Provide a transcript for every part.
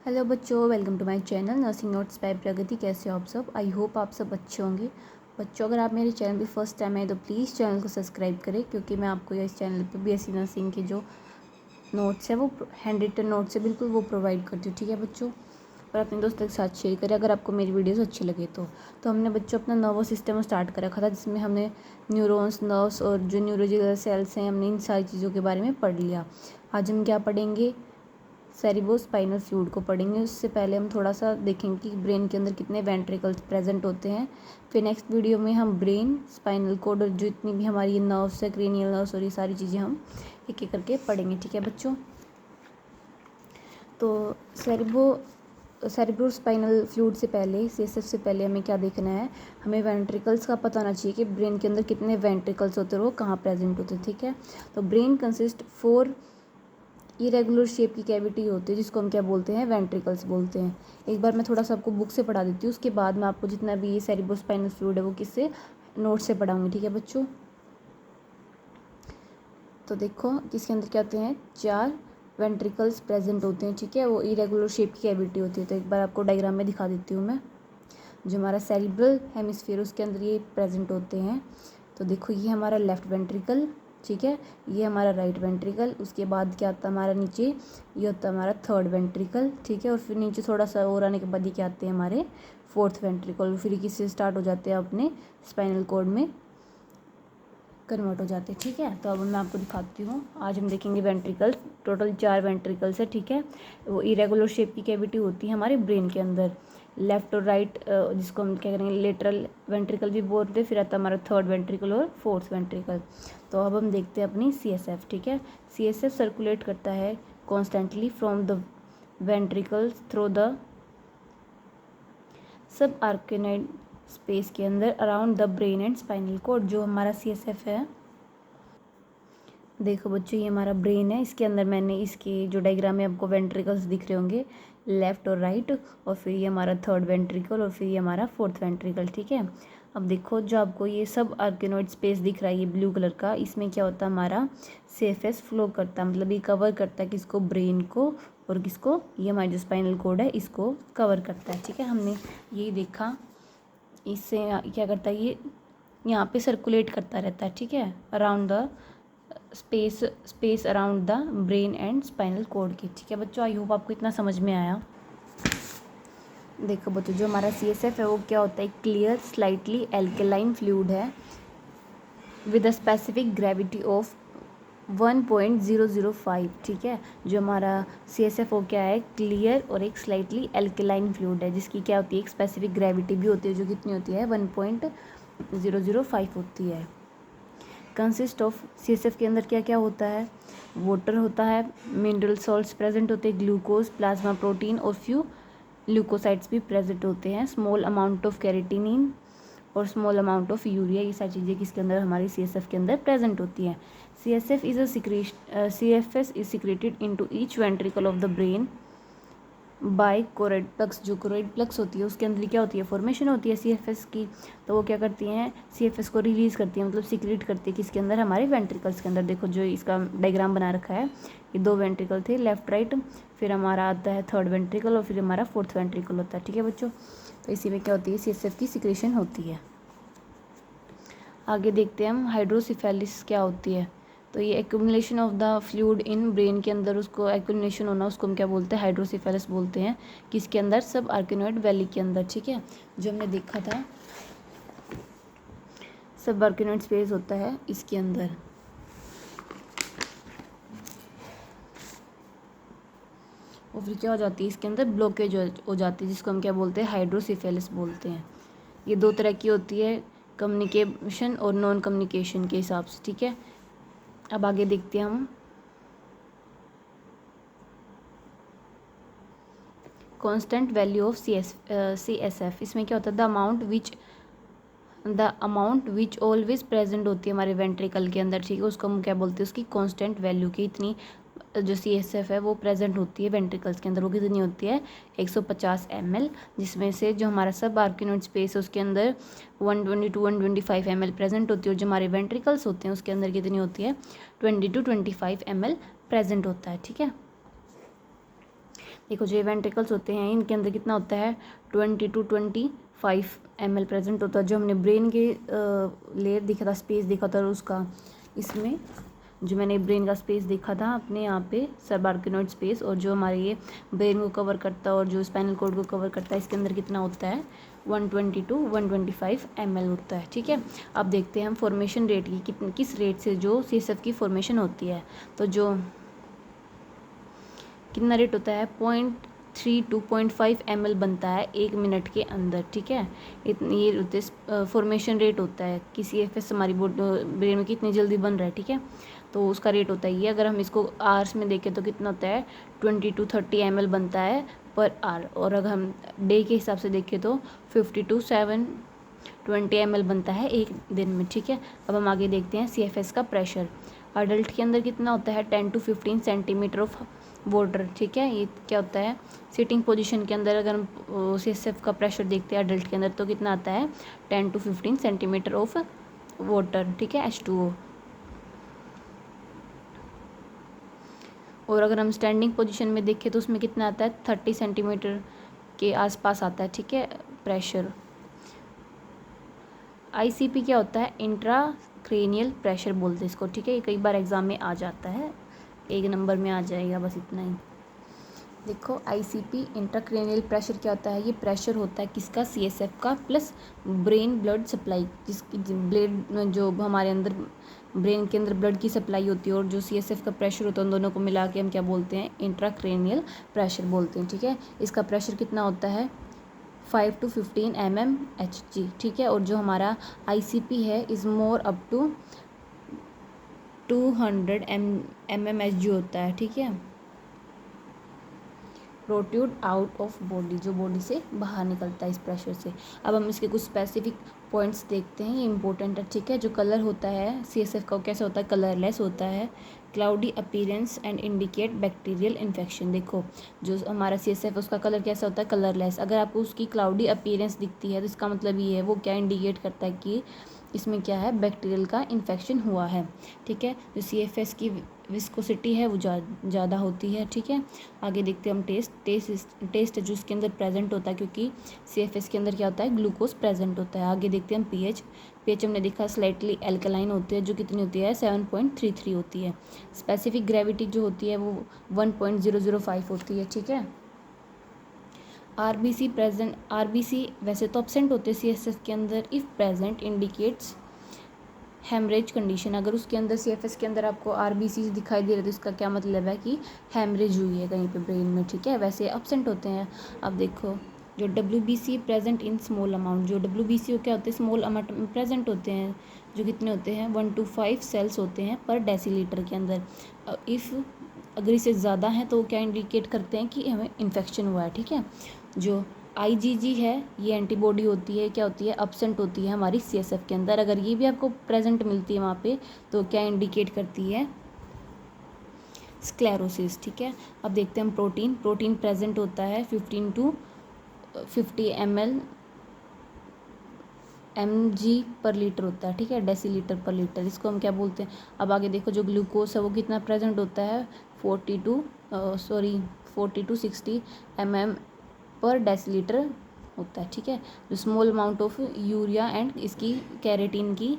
Hello बच्चों, welcome to my channel nursing notes by Pragati. कैसे हो आप सब? आई होप आप सब अच्छे होंगे। बच्चों, अगर आप मेरे चैनल पे फर्स्ट टाइम आए तो प्लीज़ चैनल को सब्सक्राइब करें, क्योंकि मैं आपको इस चैनल पे बीएससी नर्सिंग के जो नोट्स है वो हैंड रिटन नोट्स है बिल्कुल वो प्रोवाइड करती हूँ। ठीक है बच्चों, और अपने दोस्तों के साथ शेयर करें अगर आपको मेरी वीडियोस अच्छी लगे तो हमने बच्चों अपना नर्वस सिस्टम स्टार्ट कर रखा था, जिसमें हमने न्यूरॉन्स, नर्व्स और जो न्यूरोलॉजिकल सेल्स हैं, हमने इन सारी चीज़ों के बारे में पढ़ लिया। आज हम क्या पढ़ेंगे? सेरिब्रोस्पाइनल फ्लूइड को पढ़ेंगे। उससे पहले हम थोड़ा सा देखेंगे कि ब्रेन के अंदर कितने वेंट्रिकल्स प्रेजेंट होते हैं। फिर नेक्स्ट वीडियो में हम ब्रेन, स्पाइनल कोड और जो इतनी भी हमारी नर्व्स है, क्रेनियल नर्व्स और ये सारी चीज़ें हम एक एक करके पढ़ेंगे। ठीक है बच्चों, तो सेरिब्रोस्पाइनल फ्लूइड से पहले, सीएसएफ से पहले हमें क्या देखना है? हमें वेंट्रिकल्स का पता होना चाहिए कि ब्रेन के अंदर कितने वेंट्रिकल्स होते हैं और वो कहाँ प्रेजेंट होते हैं। ठीक है, तो ब्रेन कंसिस्ट 4 इरेगुलर शेप की कैविटी होती है, जिसको हम क्या बोलते हैं? वेंट्रिकल्स बोलते हैं। एक बार मैं थोड़ा सा आपको बुक से पढ़ा देती हूँ, उसके बाद मैं आपको जितना भी ये सेरिब्रोस्पाइनल फ्लूइड है वो किससे, नोट से पढ़ाऊंगी। ठीक है बच्चों, तो देखो किसके अंदर क्या होते हैं? 4 वेंट्रिकल्स प्रेजेंट होते हैं। ठीक है, वो इरेगुलर शेप की कैविटी होती है। तो एक बार आपको डायग्राम में दिखा देती हूँ मैं। जो हमारा सेरिब्रल हेमिस्फीयर उसके अंदर ये प्रेजेंट होते हैं। तो देखो, ये हमारा लेफ्ट वेंट्रिकल, ठीक है, ये हमारा राइट वेंट्रिकल। उसके बाद क्या आता है हमारा नीचे? ये होता है हमारा थर्ड वेंट्रिकल। ठीक है, और फिर नीचे थोड़ा सा और आने के बाद ये क्या आते हैं? हमारे फोर्थ वेंट्रिकल। फिर किससे स्टार्ट हो जाते हैं? अपने स्पाइनल कॉर्ड में कन्वर्ट हो जाते हैं। ठीक है, तो अब मैं आपको दिखाती हूँ। आज हम देखेंगे वेंट्रिकल्स। टोटल 4 वेंट्रिकल्स है। ठीक है, वो इरेगुलर शेप की कैविटी होती है हमारे ब्रेन के अंदर। लेफ्ट और राइट, जिसको हम क्या करेंगे, लेटरल वेंट्रिकल भी बोलते हैं। फिर आता है हमारा थर्ड वेंट्रिकल और फोर्थ वेंट्रिकल। तो अब हम देखते हैं अपनी सीएसएफ। ठीक है, सीएसएफ सर्कुलेट करता है constantly from the ventricles through the sub arachnoid space के अंदर around the brain and spinal cord. जो हमारा सीएसएफ है, देखो बच्चों, ये हमारा ब्रेन है। इसके अंदर मैंने इसके जो डायग्राम में आपको वेंट्रिकल्स दिख रहे होंगे, लेफ्ट और राइट, और फिर ये हमारा थर्ड वेंट्रिकल और फिर ये हमारा फोर्थ वेंट्रिकल। ठीक है, अब देखो, जो आपको ये सब आर्केनोइड स्पेस दिख रहा है ये ब्लू कलर का, इसमें क्या होता है? हमारा सीएफएस फ्लो करता है, मतलब ये कवर करता है किसको? ब्रेन को। और किसको? ये हमारा जो स्पाइनल कोड है इसको कवर करता है। ठीक है, हमने ये देखा। इससे क्या करता है? ये यहाँ पे सर्कुलेट करता रहता है। ठीक है, around the space around the brain and spinal cord की। ठीक है बच्चों, आई होप आपको इतना समझ में आया। देखो बच्चों, जो हमारा सीएसएफ है वो क्या होता है? क्लियर स्लाइटली एल्केलाइन फ्लूइड है with a specific gravity of 1.005। ठीक है, जो हमारा सीएसएफ वो क्या है? क्लियर और एक स्लाइटली एल्केलाइन फ्लूइड है, जिसकी क्या होती है? एक स्पेसिफिक ग्रेविटी भी होती है, जो कितनी होती है? 1.005 होती है। कंसिस्ट ऑफ, सीएसएफ के अंदर क्या क्या होता है? वाटर होता है, मिनरल सॉल्ट्स प्रेजेंट होते हैं, ग्लूकोज, प्लाज्मा प्रोटीन और फ्यू ल्यूकोसाइड्स भी प्रेजेंट होते हैं, स्मॉल अमाउंट ऑफ कैरेटिनिन और स्मॉल अमाउंट ऑफ यूरिया। ये सारी चीज़ें किसके अंदर? हमारी सीएसएफ के अंदर प्रेजेंट होती हैं। CSF is CFS is secreted into each ventricle of the brain bye choroid plugs. जो कोरोइड प्लग्स होती है उसके अंदर क्या होती है? फॉर्मेशन होती है सीएफएस की। तो वो क्या करती हैं? सीएफएस को रिलीज करती है, मतलब सीक्रेट करती है किसके अंदर? हमारे वेंट्रिकल्स के अंदर। देखो, जो इसका डायग्राम बना रखा है, ये 2 वेंट्रिकल थे, लेफ्ट राइट। फिर हमारा आता है थर्ड वेंट्रिकल और फिर हमारा फोर्थ वेंट्रिकल होता है। ठीक है बच्चों, तो इसी में क्या होती है? सीएसएफ की सिक्रेशन होती है। आगे देखते हैं हम, हाइड्रोसिफेलिस क्या होती है? तो ये accumulation of the fluid in brain के अंदर, उसको एक्यूमुलेशन होना, उसको हम क्या बोलते हैं? हाइड्रोसिफेलिस बोलते हैं। किसके अंदर? सब आर्केनोइड वैली के अंदर। ठीक है, जो हमने देखा था, सब आर्केनोइड स्पेस होता है इसके अंदर। और फिर क्या हो जाती है? इसके अंदर ब्लॉकेज हो जाती है, जिसको हम क्या बोलते हैं? हाइड्रोसिफेलिस बोलते हैं। ये 2 तरह की होती है, कम्युनिकेशन और नॉन कम्युनिकेशन के हिसाब से। ठीक है, अब आगे देखते हैं हम कांस्टेंट वैल्यू ऑफ सीएसएफ। इसमें क्या होता है? The amount which always present होती है हमारे वेंट्रिकल के अंदर। ठीक है, उसको हम क्या बोलते हैं? उसकी कांस्टेंट वैल्यू की इतनी जो सीएसएफ है वो प्रेजेंट होती है वेंट्रिकल्स के अंदर, वो कितनी होती है? 150 ml, जिसमें से जो हमारा सब आर्किनोइड स्पेस है उसके अंदर 120 to 125 ml प्रेजेंट होती है, और जो हमारे वेंट्रिकल्स होते हैं उसके अंदर कितनी होती है? 20 to 25 ml प्रेजेंट होता है। ठीक है, देखो जो वेंट्रिकल्स होते हैं इनके अंदर कितना होता है 20 to 25 ml प्रेजेंट होता है। जो हमने ब्रेन के लेयर दिखा था, स्पेस दिखा था उसका, इसमें जो मैंने ब्रेन का स्पेस देखा था अपने यहाँ पे सबआर्किनोइड स्पेस, और जो हमारे ये ब्रेन को कवर करता है और जो स्पाइनल कॉर्ड को कवर करता है, इसके अंदर कितना होता है 120 to 125 ml होता है। ठीक है, अब देखते हैं हम फॉर्मेशन रेट की, किस रेट से जो CSF की फॉर्मेशन होती है। तो जो कितना रेट होता है 0.3 to 0.5 ml बनता है 1 मिनट के अंदर। ठीक है, इतनी ये होते फॉर्मेशन रेट होता है कि CFS हमारी ब्रेन में कितनी जल्दी बन रहा है। ठीक है, तो उसका रेट होता है ये। अगर हम इसको आवर्स में देखें तो कितना होता है 20 to 30 ml बनता है पर आवर, और अगर हम डे के हिसाब से देखें तो 50 to 720 ml बनता है एक दिन में। ठीक है, अब हम आगे देखते हैं CFS का प्रेशर। अडल्ट के अंदर कितना होता है 10 to 15 सेंटीमीटर ऑफ वाटर। ठीक है, ये क्या होता है सिटिंग पोजीशन के अंदर अगर हम CSF का प्रेशर देखते हैं अडल्ट के अंदर तो कितना आता है 10 to 15 सेंटीमीटर ऑफ वाटर। ठीक है, H2O। और अगर हम स्टैंडिंग पोजीशन में देखें तो उसमें कितना आता है 30 सेंटीमीटर के आसपास आता है। ठीक है, प्रेशर। ICP क्या होता है इंट्राक्रेनियल प्रेशर बोलते हैं इसको। ठीक है, ये कई बार एग्जाम में आ जाता है, 1 नंबर में आ जाएगा, बस इतना ही। देखो ICP इंट्राक्रेनियल प्रेशर क्या होता है, ये प्रेशर होता है किसका CSF का प्लस ब्रेन ब्लड सप्लाई, जिसकी ब्लड जो हमारे अंदर ब्रेन के अंदर ब्लड की सप्लाई होती है और जो CSF का प्रेशर होता है, उन दोनों को मिला के हम क्या बोलते हैं इंट्राक्रेनियल प्रेशर बोलते हैं। ठीक है, इसका प्रेशर कितना होता है 5 to 15 mmHg। ठीक है, और जो हमारा ICP है is more up to 200 mmHg होता है। ठीक है, प्रोट्यूड आउट ऑफ बॉडी, जो बॉडी से बाहर निकलता है इस प्रेशर से। अब हम इसके कुछ स्पेसिफिक पॉइंट्स देखते हैं, ये इंपॉर्टेंट है। ठीक है, जो कलर होता है CSF का कैसा होता है कलरलेस होता है, cloudy appearance and indicate bacterial infection. देखो जो हमारा CSF उसका कलर कैसा होता है कलरलेस। अगर आपको उसकी क्लाउडी अपीयरेंस दिखती है तो इसका मतलब ये है वो क्या इंडिकेट करता है कि इसमें क्या है बैक्टीरियल का इन्फेक्शन हुआ है। ठीक है, जो CFS की विस्कोसिटी है वो ज़्यादा होती है। ठीक है, आगे देखते हैं हम टेस्ट जो इसके अंदर प्रेजेंट होता है, क्योंकि CFS के अंदर क्या होता है ग्लूकोज प्रेजेंट होता है। आगे देखते हैं हम पीएच हमने देखा स्लाइटली एल्कलाइन होती है, जो कितनी होती है 7.33 होती है। स्पेसिफिक ग्रेविटी जो होती है वो 1.005 होती है। ठीक है, RBC वैसे तो एब्सेंट होते हैं CSF के अंदर, if present indicates haemorrhage condition. अगर उसके अंदर CFS के अंदर आपको RBC दिखाई दे रहे तो इसका क्या मतलब है कि हेमरेज हुई है कहीं पे ब्रेन में। ठीक है, वैसे एब्सेंट होते हैं। अब देखो जो WBC present in small amount, जो WBC क्या होते हैं स्मॉल अमाउंट में प्रेजेंट होते हैं, जो कितने होते हैं 1 to 5 सेल्स होते हैं पर डेसीलीटर के अंदर। इफ़ अगर इससे ज़्यादा है तो क्या इंडिकेट करते हैं कि हमें इन्फेक्शन हुआ है। ठीक है, जो IgG है ये एंटीबॉडी होती है, क्या होती है एब्सेंट होती है हमारी CSF के अंदर। अगर ये भी आपको प्रेजेंट मिलती है वहाँ पे तो क्या इंडिकेट करती है स्क्लेरोसिस। ठीक है, अब देखते हैं हम प्रोटीन प्रेजेंट होता है 15 to 50 mg पर लीटर होता है। ठीक है, डेसीलीटर पर लीटर, इसको हम क्या बोलते हैं। अब आगे देखो जो ग्लूकोज है वो कितना प्रेजेंट होता है 40 to 60 mm पर डेसीलीटर होता है। ठीक है, जो small amount of urea and इसकी कैरेटीन की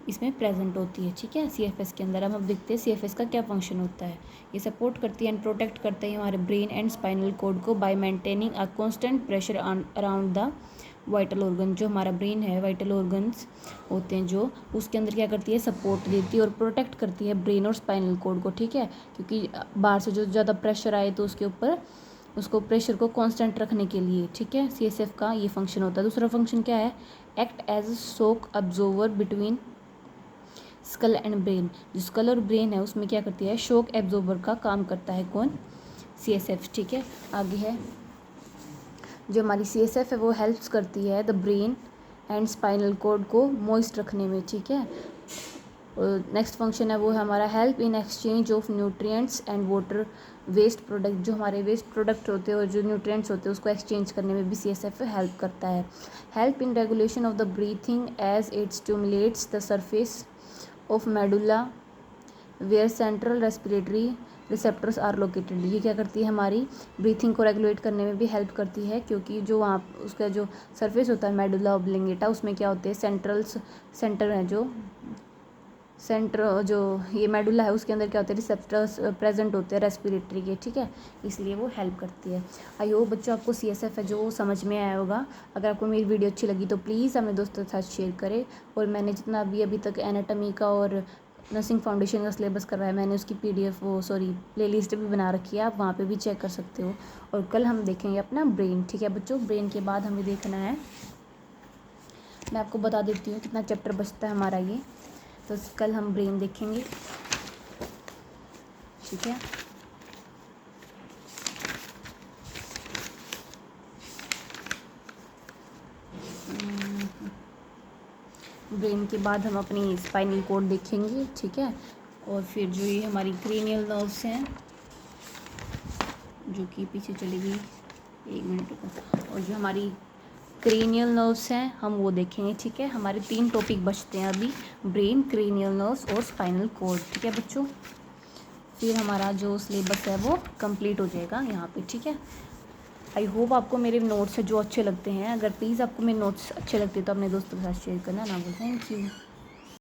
इसमें प्रेजेंट होती है। ठीक है, CFS के अंदर। अब देखते हैं CFS का क्या फंक्शन होता है। ये सपोर्ट करती है एंड प्रोटेक्ट करते हैं हमारे ब्रेन एंड स्पाइनल कॉर्ड को bye maintaining a constant pressure around the vital organ. जो हमारा ब्रेन है वाइटल ऑर्गन्स होते हैं जो उसके अंदर क्या करती है सपोर्ट देती है और प्रोटेक्ट करती है ब्रेन और स्पाइनल कॉर्ड को। ठीक है, क्योंकि बाहर से जो ज़्यादा प्रेशर आए तो उसके ऊपर उसको प्रेशर को कांस्टेंट रखने के लिए। ठीक है, CSF का ये फंक्शन होता है। दूसरा फंक्शन क्या है act as shock absorber between skull and brain. जो स्कल और ब्रेन है उसमें क्या करती है शॉक एब्जॉर्बर का काम करता है कौन CSF। ठीक है, आगे है जो हमारी CSF है वो हेल्प्स करती है the brain and spinal cord को मॉइस्ट रखने में। ठीक है, नेक्स्ट फंक्शन है वो है हमारा help in exchange of nutrients and water waste product. जो हमारे वेस्ट प्रोडक्ट होते हैं और जो न्यूट्रिएंट्स होते हैं उसको एक्सचेंज करने में भी CSF हेल्प करता है। Help in regulation of the breathing as it stimulates the surface of medulla where central respiratory receptors are located. ये क्या करती है, हमारी ब्रीथिंग को रेगुलेट करने में भी हेल्प करती है, क्योंकि जो वहाँ उसका जो सरफेस होता है मेडुला ऑब्लिंगेटा, उसमें क्या होते हैं सेंटर है जो ये मेडुला है, उसके अंदर क्या होते हैं, रिसेप्टर्स प्रेजेंट होते हैं रेस्पिरेटरी के, ठीक है, इसलिए वो हेल्प करती है। आई होप बच्चों आपको CSF है जो समझ में आया होगा। अगर आपको मेरी वीडियो अच्छी लगी तो प्लीज़ अपने दोस्तों के साथ शेयर करें। और मैंने जितना अभी तक एनाटॉमी का और नर्सिंग फाउंडेशन का सिलेबस करवाया, मैंने उसकी PDF प्लेलिस्ट भी बना रखी है, आप वहाँ पे भी चेक कर सकते हो। और कल हम देखेंगे अपना ब्रेन, ठीक है बच्चों। ब्रेन के बाद हमें देखना है, मैं आपको बता देती हूँ कितना चैप्टर बचता है हमारा ये। तो कल हम ब्रेन देखेंगे, ठीक है। ब्रेन के बाद हम अपनी स्पाइनल कॉर्ड देखेंगे, ठीक है। और फिर जो ये हमारी क्रेनियल नर्व्स हैं, जो कि पीछे चली गई, 1 मिनट रुको। और जो हमारी क्रेनियल नर्व्स हैं हम वो देखेंगे, ठीक है। हमारे 3 टॉपिक बचते हैं अभी, ब्रेन, क्रेनियल नर्व्स और स्पाइनल कॉर्ड, ठीक है बच्चों। फिर हमारा जो सिलेबस है वो कंप्लीट हो जाएगा यहाँ पे, ठीक है। आई होप आपको मेरे नोट्स है जो अच्छे लगते हैं। अगर प्लीज़ आपको मेरे नोट्स अच्छे लगते हैं तो अपने दोस्तों के साथ शेयर करना ना भूलें। Thank you.